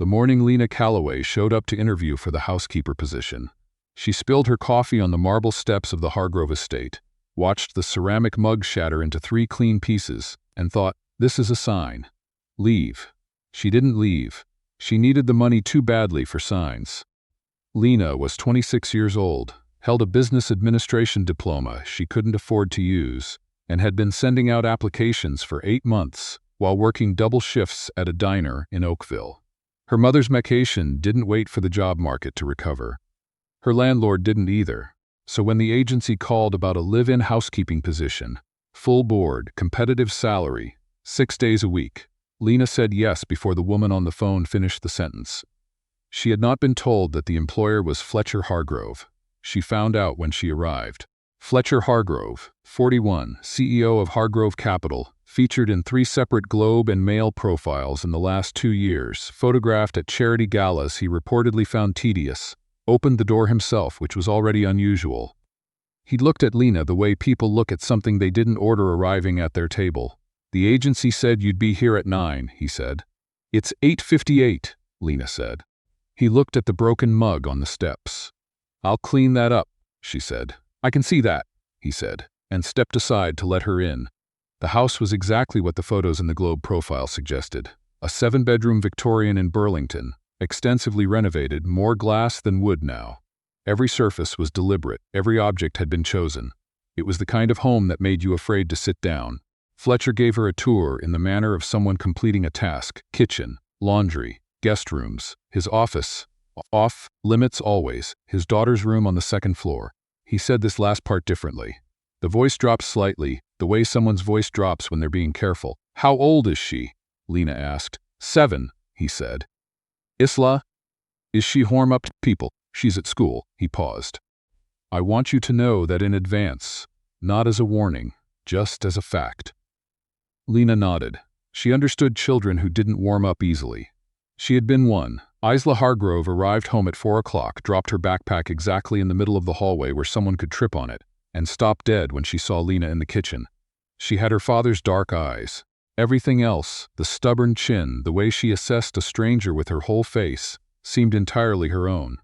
The morning Lena Calloway showed up to interview for the housekeeper position. She spilled her coffee on the marble steps of the Hargrove estate, watched the ceramic mug shatter into 3 clean pieces, and thought, this is a sign. Leave. She didn't leave. She needed the money too badly for signs. Lena was 26 years old, held a business administration diploma she couldn't afford to use, and had been sending out applications for 8 months while working double shifts at a diner in Oakville. Her mother's medication didn't wait for the job market to recover. Her landlord didn't either, so when the agency called about a live-in housekeeping position, full board, competitive salary, 6 days a week, Lena said yes before the woman on the phone finished the sentence. She had not been told that the employer was Fletcher Hargrove. She found out when she arrived. Fletcher Hargrove, 41, CEO of Hargrove Capital, featured in 3 separate Globe and Mail profiles in the last 2 years, photographed at charity galas he reportedly found tedious, opened the door himself, which was already unusual. He looked at Lena the way people look at something they didn't order arriving at their table. The agency said you'd be here at 9, he said. It's 8:58, Lena said. He looked at the broken mug on the steps. I'll clean that up, she said. I can see that, he said, and stepped aside to let her in. The house was exactly what the photos in the Globe profile suggested. A 7-bedroom Victorian in Burlington, extensively renovated, more glass than wood now. Every surface was deliberate, every object had been chosen. It was the kind of home that made you afraid to sit down. Fletcher gave her a tour in the manner of someone completing a task: kitchen, laundry, guest rooms, his office, off limits always, his daughter's room on the 2nd floor. He said this last part differently. The voice dropped slightly, the way someone's voice drops when they're being careful. How old is she? Lena asked. 7, he said. Isla? Is she warm-up people? She's at school. He paused. I want you to know that in advance, not as a warning, just as a fact. Lena nodded. She understood children who didn't warm up easily. She had been one. Isla Hargrove arrived home at 4 o'clock, dropped her backpack exactly in the middle of the hallway where someone could trip on it, and stopped dead when she saw Lena in the kitchen. She had her father's dark eyes. Everything else, the stubborn chin, the way she assessed a stranger with her whole face, seemed entirely her own.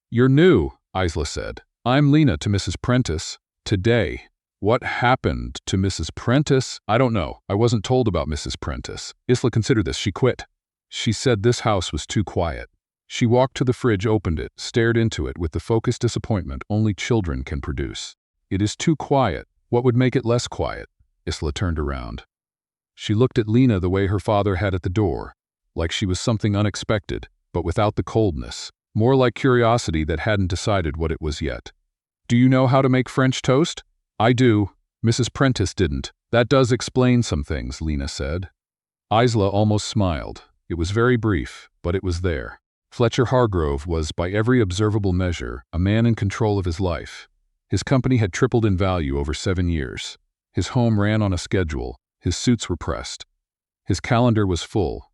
You're new, Isla said. I'm Lena to Mrs. Prentice. Today. What happened to Mrs. Prentice? I don't know. I wasn't told about Mrs. Prentice. Isla considered this. She quit. She said this house was too quiet. She walked to the fridge, opened it, stared into it with the focused disappointment only children can produce. It is too quiet. What would make it less quiet? Isla turned around. She looked at Lena the way her father had at the door, like she was something unexpected, but without the coldness, more like curiosity that hadn't decided what it was yet. Do you know how to make French toast? I do. Mrs. Prentice didn't. That does explain some things, Lena said. Isla almost smiled. It was very brief, but it was there. Fletcher Hargrove was, by every observable measure, a man in control of his life. His company had tripled in value over 7 years. His home ran on a schedule. His suits were pressed. His calendar was full.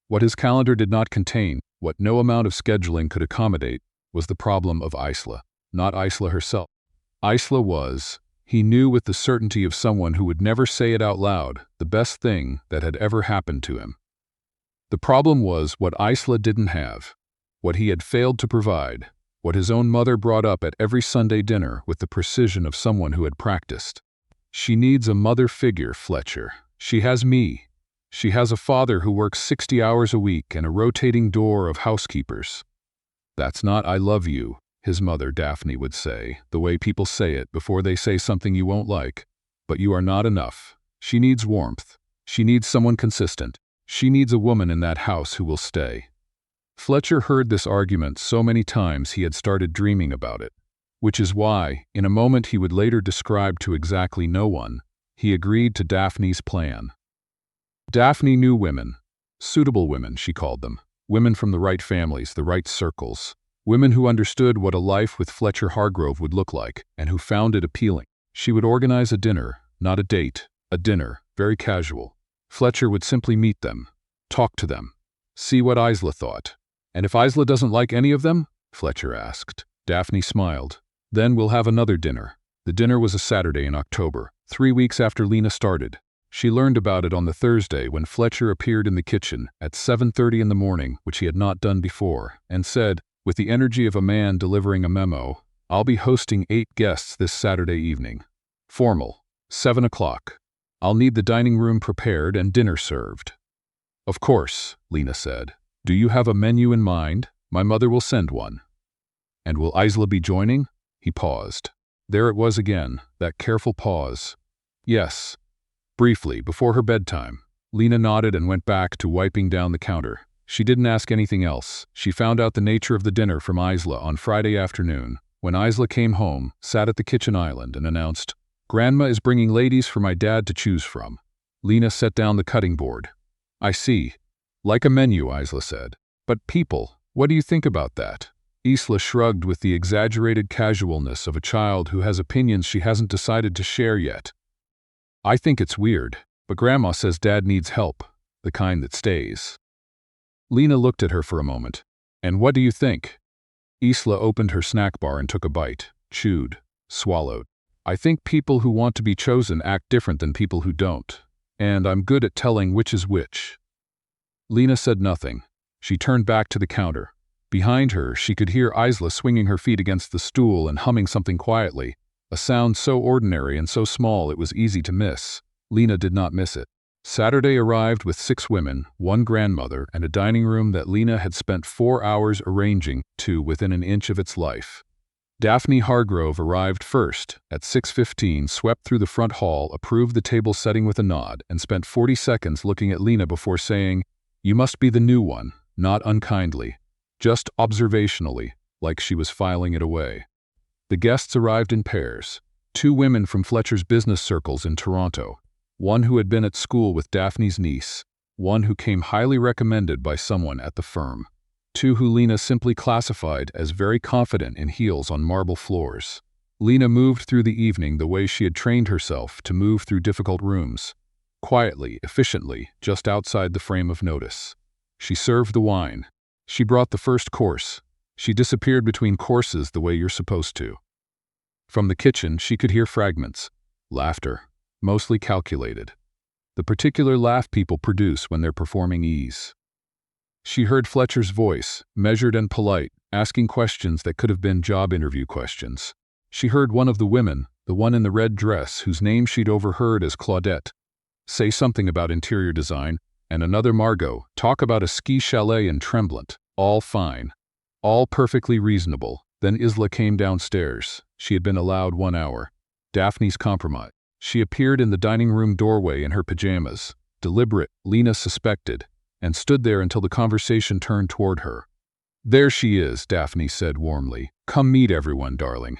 What his calendar did not contain, what no amount of scheduling could accommodate, was the problem of Isla, not Isla herself. Isla was, he knew with the certainty of someone who would never say it out loud, the best thing that had ever happened to him. The problem was what Isla didn't have, what he had failed to provide, what his own mother brought up at every Sunday dinner with the precision of someone who had practiced. She needs a mother figure, Fletcher. She has me. She has a father who works 60 hours a week and a rotating door of housekeepers. That's not I love you, his mother Daphne would say, the way people say it before they say something you won't like. But you are not enough. She needs warmth. She needs someone consistent. She needs a woman in that house who will stay. Fletcher heard this argument so many times he had started dreaming about it. Which is why, in a moment he would later describe to exactly no one, he agreed to Daphne's plan. Daphne knew women. Suitable women, she called them. Women from the right families, the right circles. Women who understood what a life with Fletcher Hargrove would look like, and who found it appealing. She would organize a dinner, not a date, a dinner, very casual. Fletcher would simply meet them, talk to them, see what Isla thought. And if Isla doesn't like any of them? Fletcher asked. Daphne smiled. Then we'll have another dinner. The dinner was a Saturday in October, 3 weeks after Lena started. She learned about it on the Thursday when Fletcher appeared in the kitchen at 7:30 in the morning, which he had not done before, and said, with the energy of a man delivering a memo, "I'll be hosting 8 guests this Saturday evening. Formal. 7 o'clock. I'll need the dining room prepared and dinner served." "Of course," Lena said. "Do you have a menu in mind? My mother will send one." "And will Isla be joining?" He paused. There it was again, that careful pause. "Yes." Briefly, before her bedtime, Lena nodded and went back to wiping down the counter. She didn't ask anything else. She found out the nature of the dinner from Isla on Friday afternoon, when Isla came home, sat at the kitchen island, and announced, "Grandma is bringing ladies for my dad to choose from." Lena set down the cutting board. "I see. Like a menu," Isla said. "But people, what do you think about that?" Isla shrugged with the exaggerated casualness of a child who has opinions she hasn't decided to share yet. "I think it's weird, but Grandma says Dad needs help, the kind that stays." Lena looked at her for a moment. "And what do you think?" Isla opened her snack bar and took a bite, chewed, swallowed. "I think people who want to be chosen act different than people who don't, and I'm good at telling which is which." Lena said nothing. She turned back to the counter. Behind her, she could hear Isla swinging her feet against the stool and humming something quietly, a sound so ordinary and so small it was easy to miss. Lena did not miss it. Saturday arrived with 6 women, 1 grandmother, and a dining room that Lena had spent 4 hours arranging to within an inch of its life. Daphne Hargrove arrived first, at 6:15, swept through the front hall, approved the table setting with a nod, and spent 40 seconds looking at Lena before saying, "You must be the new one," not unkindly, just observationally, like she was filing it away. The guests arrived in pairs. 2 women from Fletcher's business circles in Toronto, one who had been at school with Daphne's niece, one who came highly recommended by someone at the firm, 2 who Lena simply classified as very confident in heels on marble floors. Lena moved through the evening the way she had trained herself to move through difficult rooms, quietly, efficiently, just outside the frame of notice. She served the wine. She brought the first course. She disappeared between courses the way you're supposed to. From the kitchen, she could hear fragments. Laughter, mostly calculated. The particular laugh people produce when they're performing ease. She heard Fletcher's voice, measured and polite, asking questions that could have been job interview questions. She heard one of the women, the one in the red dress whose name she'd overheard as Claudette, say something about interior design, and another, Margot, talk about a ski chalet in Tremblant. All fine. All perfectly reasonable. Then Isla came downstairs. She had been allowed 1 hour. Daphne's compromise. She appeared in the dining room doorway in her pajamas, deliberate, Lena suspected, and stood there until the conversation turned toward her. "There she is," Daphne said warmly. "Come meet everyone, darling."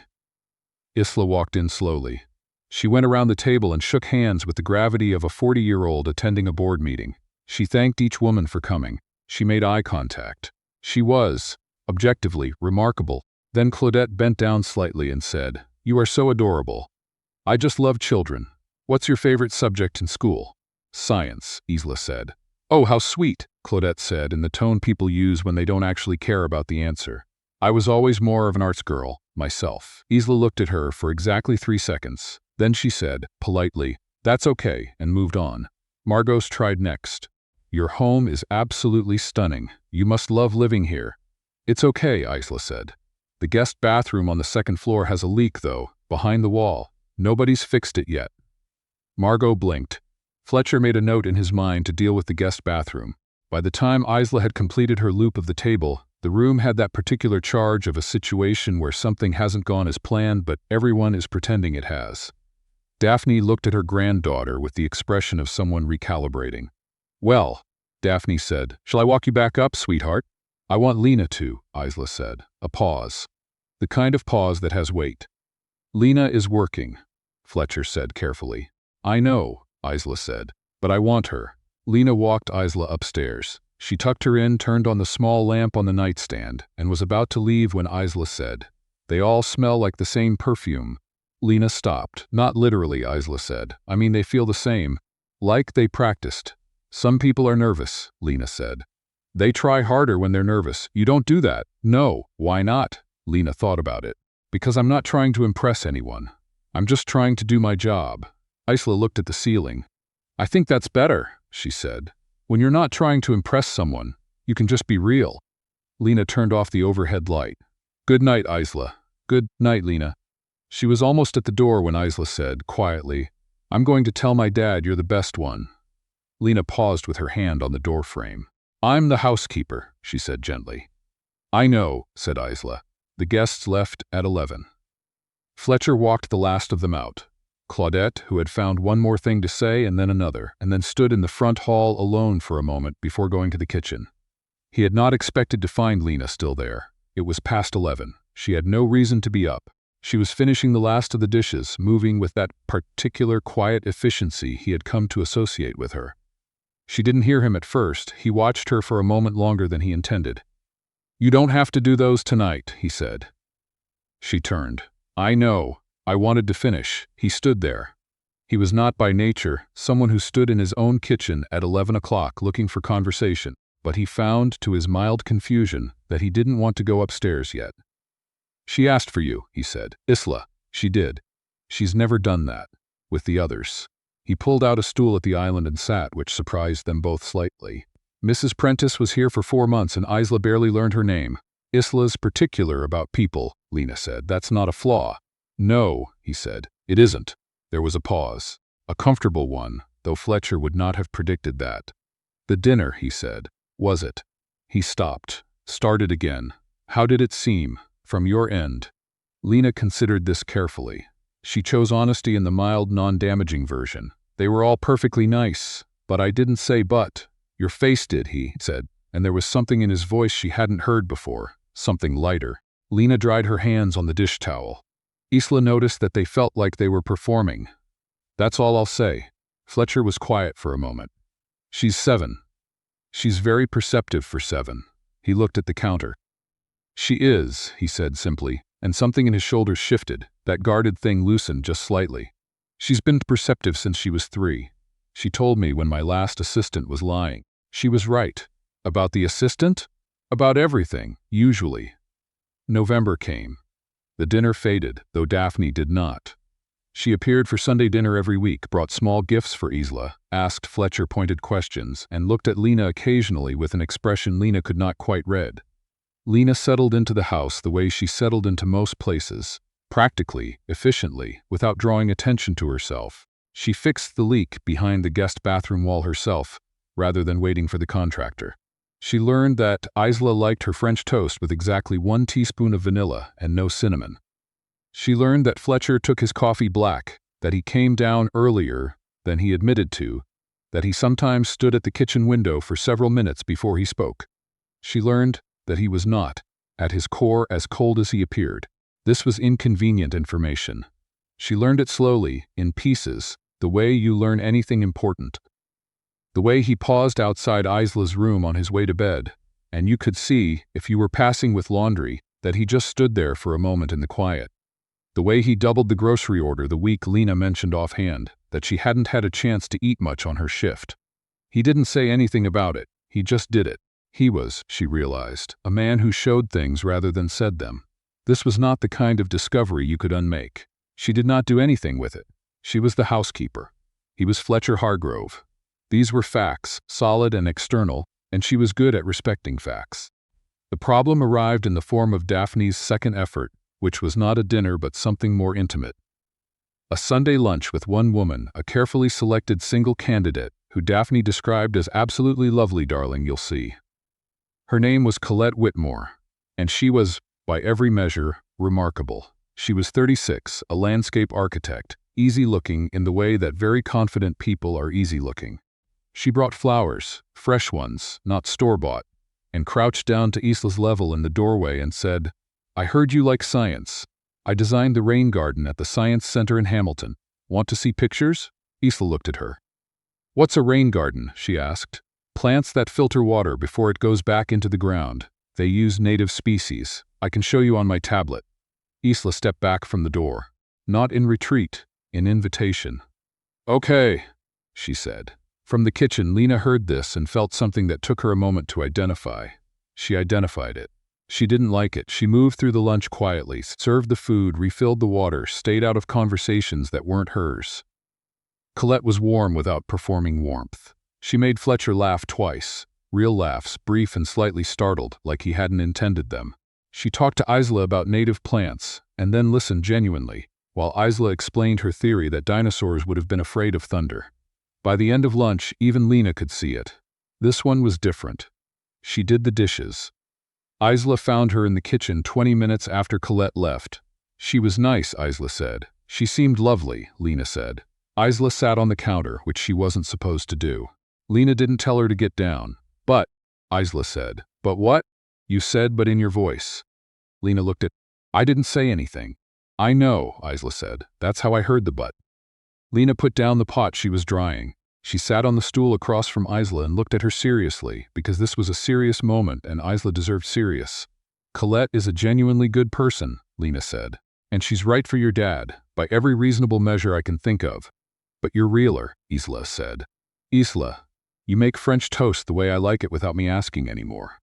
Isla walked in slowly. She went around the table and shook hands with the gravity of a 40-year-old attending a board meeting. She thanked each woman for coming. She made eye contact. She was, objectively, remarkable. Then Claudette bent down slightly and said, "You are so adorable. I just love children. What's your favorite subject in school?" "Science," Isla said. "Oh, how sweet," Claudette said in the tone people use when they don't actually care about the answer. "I was always more of an arts girl, myself." Isla looked at her for exactly 3 seconds. Then she said, politely, "That's okay," and moved on. Margot's tried next. "Your home is absolutely stunning. You must love living here." "It's okay," Isla said. "The guest bathroom on the 2nd floor has a leak, though, behind the wall. Nobody's fixed it yet." Margot blinked. Fletcher made a note in his mind to deal with the guest bathroom. By the time Isla had completed her loop of the table, the room had that particular charge of a situation where something hasn't gone as planned, but everyone is pretending it has. Daphne looked at her granddaughter with the expression of someone recalibrating. "Well," Daphne said, "shall I walk you back up, sweetheart?" "I want Lena to," Isla said. A pause. The kind of pause that has weight. "Lena is working," Fletcher said carefully. "I know," Isla said, "but I want her." Lena walked Isla upstairs. She tucked her in, turned on the small lamp on the nightstand, and was about to leave when Isla said, "They all smell like the same perfume." Lena stopped. "Not literally," Isla said. "I mean they feel the same. Like they practiced." "Some people are nervous," Lena said. "They try harder when they're nervous. You don't do that." "No, why not?" Lena thought about it. "Because I'm not trying to impress anyone. I'm just trying to do my job." Isla looked at the ceiling. "I think that's better," she said. "When you're not trying to impress someone, you can just be real." Lena turned off the overhead light. "Good night, Isla." "Good night, Lena." She was almost at the door when Isla said, quietly, "I'm going to tell my dad you're the best one." Lena paused with her hand on the door frame. "I'm the housekeeper," she said gently. "I know," said Isla. The guests left at 11. Fletcher walked the last of them out. Claudette, who had found one more thing to say and then another, and then stood in the front hall alone for a moment before going to the kitchen. He had not expected to find Lena still there. It was past 11. She had no reason to be up. She was finishing the last of the dishes, moving with that particular quiet efficiency he had come to associate with her. She didn't hear him at first. He watched her for a moment longer than he intended. "You don't have to do those tonight," he said. She turned. "I know. I wanted to finish." He stood there. He was not by nature someone who stood in his own kitchen at 11 o'clock looking for conversation, but he found, to his mild confusion, that he didn't want to go upstairs yet. "She asked for you," he said. "Isla." "She did. She's never done that. With the others." He pulled out a stool at the island and sat, which surprised them both slightly. "Mrs. Prentice was here for 4 months and Isla barely learned her name. Isla's particular about people," Lena said. "That's not a flaw." "No," he said. "It isn't." There was a pause. A comfortable one, though Fletcher would not have predicted that. "The dinner," he said. "Was it?" He stopped. Started again. "How did it seem? From your end?" Lena considered this carefully. She chose honesty in the mild, non-damaging version. "They were all perfectly nice, but I didn't say but." "Your face did," he said, and there was something in his voice she hadn't heard before, something lighter. Lena dried her hands on the dish towel. Isla noticed that they felt like they were performing. "That's all I'll say." Fletcher was quiet for a moment. "She's 7. She's very perceptive for 7. He looked at the counter. "She is," he said simply, and something in his shoulders shifted. That guarded thing loosened just slightly. "She's been perceptive since she was 3. She told me when my last assistant was lying. She was right. About the assistant? About everything, usually." November came. The dinner faded, though Daphne did not. She appeared for Sunday dinner every week, brought small gifts for Isla, asked Fletcher pointed questions, and looked at Lena occasionally with an expression Lena could not quite read. Lena settled into the house the way she settled into most places, practically, efficiently, without drawing attention to herself. She fixed the leak behind the guest bathroom wall herself, rather than waiting for the contractor. She learned that Isla liked her French toast with exactly 1 teaspoon of vanilla and no cinnamon. She learned that Fletcher took his coffee black, that he came down earlier than he admitted to, that he sometimes stood at the kitchen window for several minutes before he spoke. She learned that he was not, at his core, as cold as he appeared. This was inconvenient information. She learned it slowly, in pieces, the way you learn anything important. The way he paused outside Isla's room on his way to bed, and you could see, if you were passing with laundry, that he just stood there for a moment in the quiet. The way he doubled the grocery order the week Lena mentioned offhand, that she hadn't had a chance to eat much on her shift. He didn't say anything about it, he just did it. He was, she realized, a man who showed things rather than said them. This was not the kind of discovery you could unmake. She did not do anything with it. She was the housekeeper. He was Fletcher Hargrove. These were facts, solid and external, and she was good at respecting facts. The problem arrived in the form of Daphne's second effort, which was not a dinner but something more intimate. A Sunday lunch with one woman, a carefully selected single candidate, who Daphne described as absolutely lovely, darling, you'll see. Her name was Colette Whitmore, and she was, by every measure, remarkable. She was 36, a landscape architect, easy-looking in the way that very confident people are easy-looking. She brought flowers, fresh ones, not store-bought, and crouched down to Isla's level in the doorway and said, "I heard you like science. I designed the rain garden at the Science Center in Hamilton. Want to see pictures?" Isla looked at her. "What's a rain garden?" she asked. "Plants that filter water before it goes back into the ground. They use native species. I can show you on my tablet." Isla stepped back from the door. Not in retreat, in invitation. "Okay," she said. From the kitchen, Lena heard this and felt something that took her a moment to identify. She identified it. She didn't like it. She moved through the lunch quietly, served the food, refilled the water, stayed out of conversations that weren't hers. Colette was warm without performing warmth. She made Fletcher laugh twice, real laughs, brief and slightly startled, like he hadn't intended them. She talked to Isla about native plants, and then listened genuinely, while Isla explained her theory that dinosaurs would have been afraid of thunder. By the end of lunch, even Lena could see it. This one was different. She did the dishes. Isla found her in the kitchen 20 minutes after Colette left. She was nice, Isla said. She seemed lovely, Lena said. Isla sat on the counter, which she wasn't supposed to do. Lena didn't tell her to get down. But, Isla said. But what? You said but in your voice. Lena looked at, I didn't say anything. I know, Isla said. That's how I heard the but. Lena put down the pot she was drying. She sat on the stool across from Isla and looked at her seriously, because this was a serious moment and Isla deserved serious. Colette is a genuinely good person, Lena said. And she's right for your dad, by every reasonable measure I can think of. But you're realer, Isla said. Isla, you make French toast the way I like it without me asking anymore.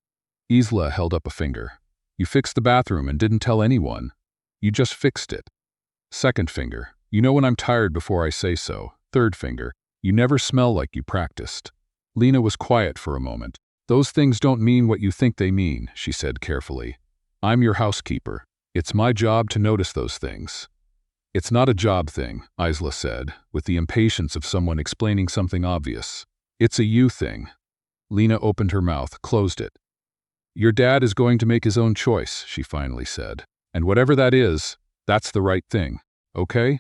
Isla held up a finger. You fixed the bathroom and didn't tell anyone. You just fixed it. Second finger. You know when I'm tired before I say so. Third finger. You never smell like you practiced. Lena was quiet for a moment. Those things don't mean what you think they mean, she said carefully. I'm your housekeeper. It's my job to notice those things. It's not a job thing, Isla said, with the impatience of someone explaining something obvious. It's a you thing. Lena opened her mouth, closed it. Your dad is going to make his own choice, she finally said. And whatever that is, that's the right thing. Okay?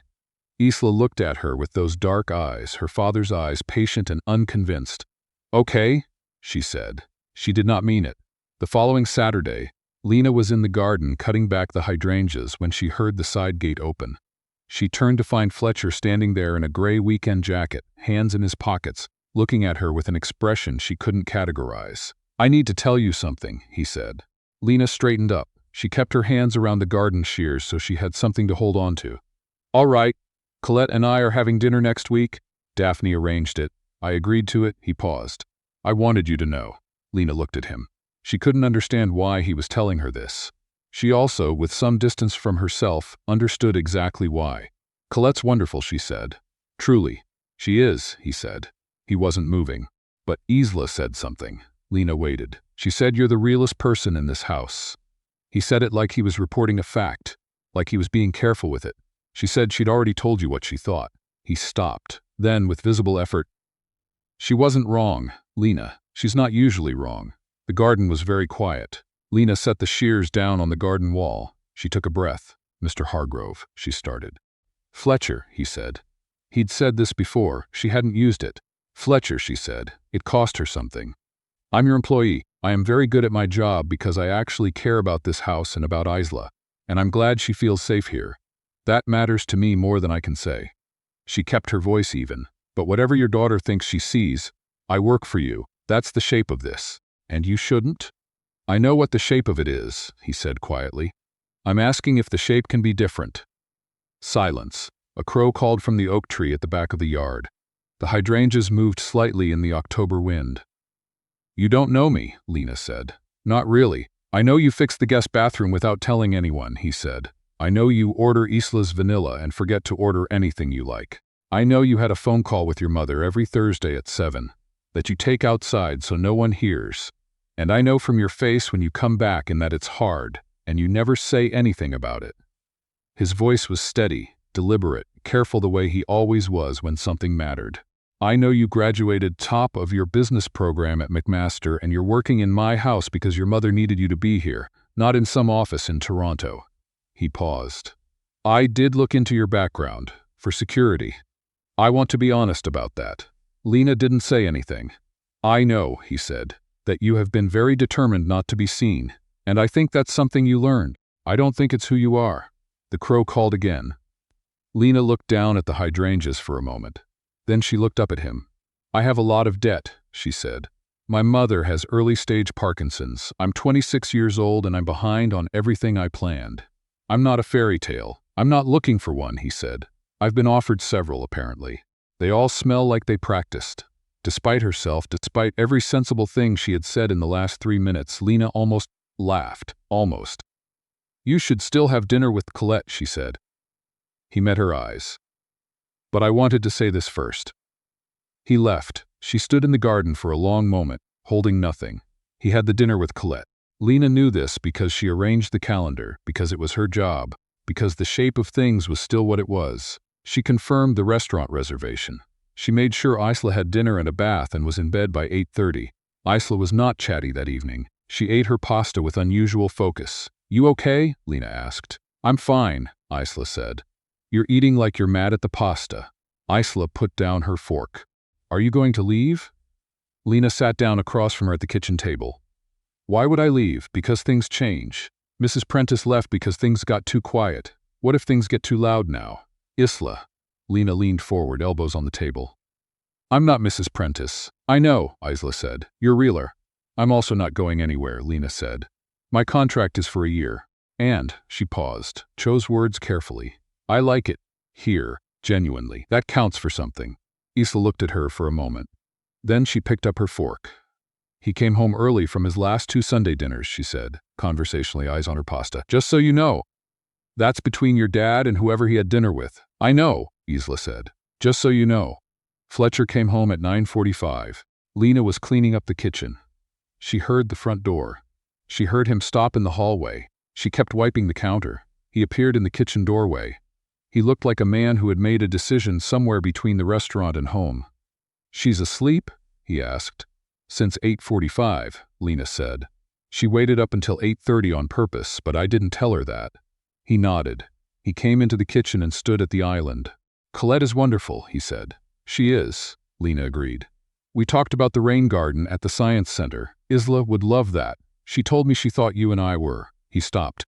Isla looked at her with those dark eyes, her father's eyes, patient and unconvinced. Okay, she said. She did not mean it. The following Saturday, Lena was in the garden cutting back the hydrangeas when she heard the side gate open. She turned to find Fletcher standing there in a gray weekend jacket, hands in his pockets, looking at her with an expression she couldn't categorize. I need to tell you something, he said. Lena straightened up. She kept her hands around the garden shears so she had something to hold on to. All right. Colette and I are having dinner next week. Daphne arranged it. I agreed to it. He paused. I wanted you to know. Lena looked at him. She couldn't understand why he was telling her this. She also, with some distance from herself, understood exactly why. Colette's wonderful, she said. Truly. She is, he said. He wasn't moving. But Isla said something. Lena waited. She said you're the realest person in this house. He said it like he was reporting a fact, like he was being careful with it. She said she'd already told you what she thought. He stopped. Then, with visible effort, she wasn't wrong, Lena. She's not usually wrong. The garden was very quiet. Lena set the shears down on the garden wall. She took a breath. Mr. Hargrove, she started. Fletcher, he said. He'd said this before. She hadn't used it. Fletcher, she said. It cost her something. I'm your employee. I am very good at my job because I actually care about this house and about Isla, and I'm glad she feels safe here. That matters to me more than I can say. She kept her voice even. But whatever your daughter thinks she sees, I work for you. That's the shape of this. And you shouldn't? I know what the shape of it is, he said quietly. I'm asking if the shape can be different. Silence. A crow called from the oak tree at the back of the yard. The hydrangeas moved slightly in the October wind. You don't know me, Lena said. Not really. I know you fixed the guest bathroom without telling anyone, he said. I know you order Isla's vanilla and forget to order anything you like. I know you had a phone call with your mother every Thursday at 7, that you take outside so no one hears. And I know from your face when you come back and that it's hard, and you never say anything about it. His voice was steady, deliberate, careful the way he always was when something mattered. I know you graduated top of your business program at McMaster and you're working in my house because your mother needed you to be here, not in some office in Toronto. He paused. I did look into your background, for security. I want to be honest about that. Lena didn't say anything. I know, he said, that you have been very determined not to be seen, and I think that's something you learned. I don't think it's who you are. The crow called again. Lena looked down at the hydrangeas for a moment. Then she looked up at him. I have a lot of debt, she said. My mother has early-stage Parkinson's. I'm 26 years old and I'm behind on everything I planned. I'm not a fairy tale. I'm not looking for one, he said. I've been offered several, apparently. They all smell like they practiced. Despite herself, despite every sensible thing she had said in the last 3 minutes, Lena almost laughed. Almost. You should still have dinner with Colette, she said. He met her eyes. But I wanted to say this first. He left. She stood in the garden for a long moment, holding nothing. He had the dinner with Colette. Lena knew this because she arranged the calendar, because it was her job, because the shape of things was still what it was. She confirmed the restaurant reservation. She made sure Isla had dinner and a bath and was in bed by 8:30. Isla was not chatty that evening. She ate her pasta with unusual focus. "You okay?" Lena asked. "I'm fine," Isla said. "You're eating like you're mad at the pasta." Isla put down her fork. "Are you going to leave?" Lena sat down across from her at the kitchen table. "Why would I leave? Because things change. Mrs. Prentice left because things got too quiet. What if things get too loud now?" "Isla." Lena leaned forward, elbows on the table. "I'm not Mrs. Prentice." "I know," Isla said. "You're realer." "I'm also not going anywhere," Lena said. "My contract is for a year. And," she paused, chose words carefully, "I like it. Here. Genuinely. That counts for something." Isla looked at her for a moment. Then she picked up her fork. "He came home early from his last 2 Sunday dinners," she said, conversationally, eyes on her pasta. "Just so you know. That's between your dad and whoever he had dinner with." "I know," Isla said. "Just so you know." Fletcher came home at 9:45. Lena was cleaning up the kitchen. She heard the front door. She heard him stop in the hallway. She kept wiping the counter. He appeared in the kitchen doorway. He looked like a man who had made a decision somewhere between the restaurant and home. "She's asleep?" he asked. "Since 8:45, Lena said. "She waited up until 8:30 on purpose, but I didn't tell her that." He nodded. He came into the kitchen and stood at the island. "Colette is wonderful," he said. "She is," Lena agreed. "We talked about the rain garden at the science center. Isla would love that. She told me she thought you and I were." He stopped.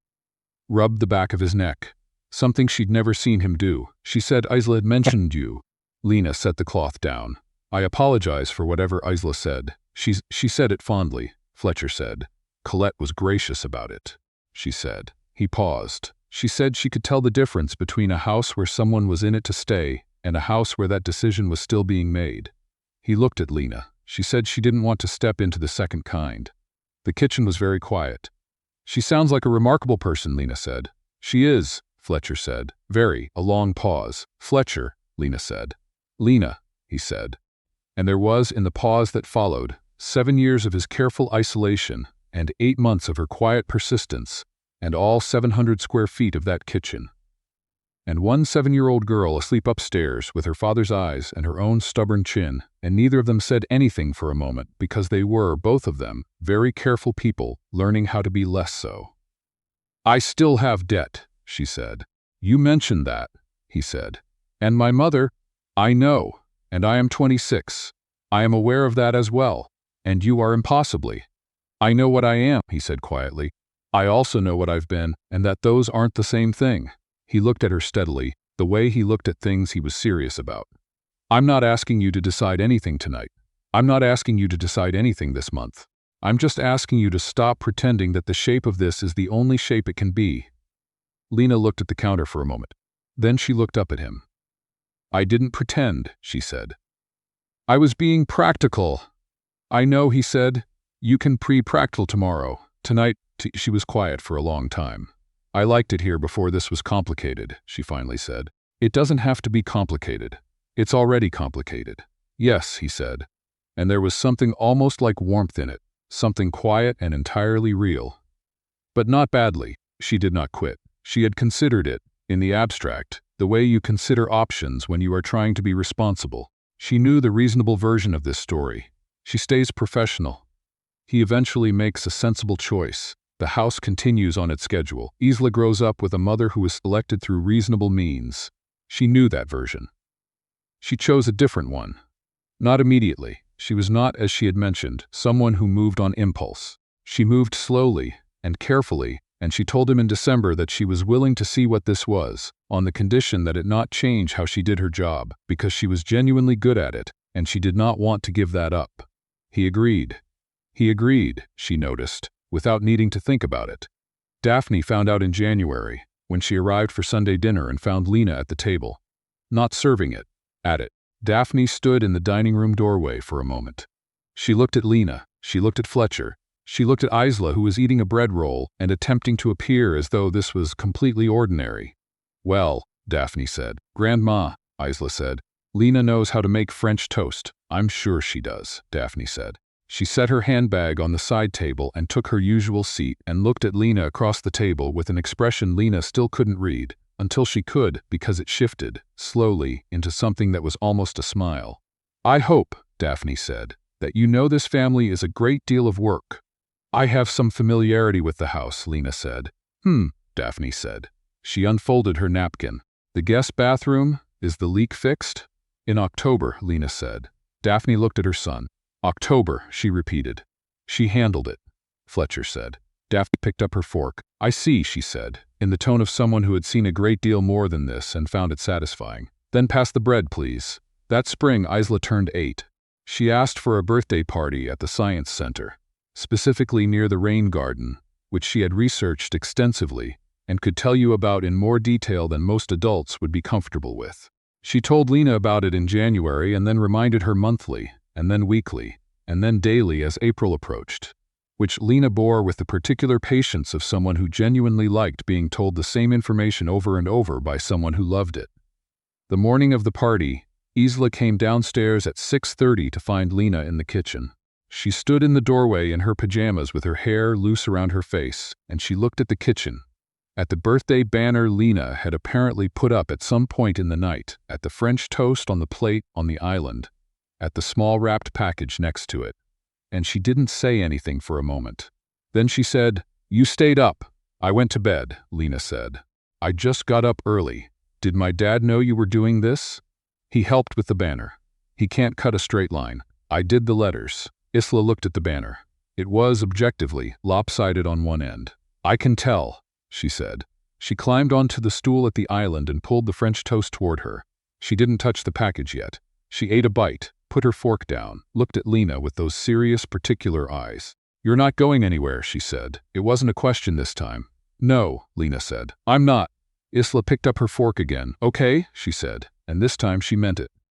Rubbed the back of his neck. Something she'd never seen him do. "She said Isla had mentioned you." Lena set the cloth down. "I apologize for whatever Isla said. She said it fondly," Fletcher said. "Colette was gracious about it," she said. He paused. "She said she could tell the difference between a house where someone was in it to stay and a house where that decision was still being made." He looked at Lena. She said she didn't want to step into the second kind. The kitchen was very quiet. "She sounds like a remarkable person," Lena said. "She is," Fletcher said. "Very." A long pause. "Fletcher," Lena said. "Lena," he said. And there was, in the pause that followed, 7 years of his careful isolation and 8 months of her quiet persistence, and all 700 square feet of that kitchen. And one 7-year-old girl asleep upstairs with her father's eyes and her own stubborn chin, and neither of them said anything for a moment because they were, both of them, very careful people learning how to be less so. "I still have debt," she said. "You mentioned that," he said. "And my mother—" "I know, and I am 26. I am aware of that as well, and you are impossibly." "I know what I am," he said quietly. "I also know what I've been, and that those aren't the same thing." He looked at her steadily, the way he looked at things he was serious about. "I'm not asking you to decide anything tonight. I'm not asking you to decide anything this month. I'm just asking you to stop pretending that the shape of this is the only shape it can be." Lena looked at the counter for a moment. Then she looked up at him. "I didn't pretend," she said. "I was being practical." "I know," he said. "You can practical tomorrow. Tonight." She was quiet for a long time. "I liked it here before this was complicated," she finally said. "It doesn't have to be complicated. It's already complicated." "Yes," he said. And there was something almost like warmth in it, something quiet and entirely real. But not badly. She did not quit. She had considered it, in the abstract, the way you consider options when you are trying to be responsible. She knew the reasonable version of this story. She stays professional. He eventually makes a sensible choice. The house continues on its schedule. Isla grows up with a mother who was selected through reasonable means. She knew that version. She chose a different one. Not immediately. She was not, as she had mentioned, someone who moved on impulse. She moved slowly and carefully, and she told him in December that she was willing to see what this was, on the condition that it not change how she did her job, because she was genuinely good at it, and she did not want to give that up. He agreed. He agreed, she noticed, without needing to think about it. Daphne found out in January, when she arrived for Sunday dinner and found Lena at the table. Not serving it. At it. Daphne stood in the dining room doorway for a moment. She looked at Lena. She looked at Fletcher. She looked at Isla, who was eating a bread roll and attempting to appear as though this was completely ordinary. "Well," Daphne said. "Grandma, Isla said. Lena knows how to make French toast. I'm sure she does, Daphne said. She set her handbag on the side table and took her usual seat and looked at Lena across the table with an expression Lena still couldn't read, until she could because it shifted, slowly, into something that was almost a smile. I hope, Daphne said, that you know this family is a great deal of work. I have some familiarity with the house, Lena said. Daphne said. She unfolded her napkin. The guest bathroom, is the leak fixed? In October, Lena said. Daphne looked at her son. October, she repeated. She handled it, Fletcher said. Daphne picked up her fork. I see, she said, in the tone of someone who had seen a great deal more than this and found it satisfying. Then pass the bread, please. That spring, Isla turned 8. She asked for a birthday party at the Science Center, specifically near the rain garden, which she had researched extensively and could tell you about in more detail than most adults would be comfortable with. She told Lena about it in January and then reminded her monthly, and then weekly, and then daily as April approached, which Lena bore with the particular patience of someone who genuinely liked being told the same information over and over by someone who loved it. The morning of the party, Isla came downstairs at 6:30 to find Lena in the kitchen. She stood in the doorway in her pajamas with her hair loose around her face, and she looked at the kitchen, at the birthday banner Lena had apparently put up at some point in the night, at the French toast on the plate on the island, at the small wrapped package next to it, and she didn't say anything for a moment. Then she said, You stayed up. I went to bed, Lena said. I just got up early. Did my dad know you were doing this? He helped with the banner. He can't cut a straight line. I did the letters. Isla looked at the banner. It was, objectively, lopsided on one end. I can tell, she said. She climbed onto the stool at the island and pulled the French toast toward her. She didn't touch the package yet. She ate a bite, put her fork down, looked at Lena with those serious, particular eyes. You're not going anywhere, she said. It wasn't a question this time. No, Lena said. I'm not. Isla picked up her fork again. Okay, she said, and this time she meant it.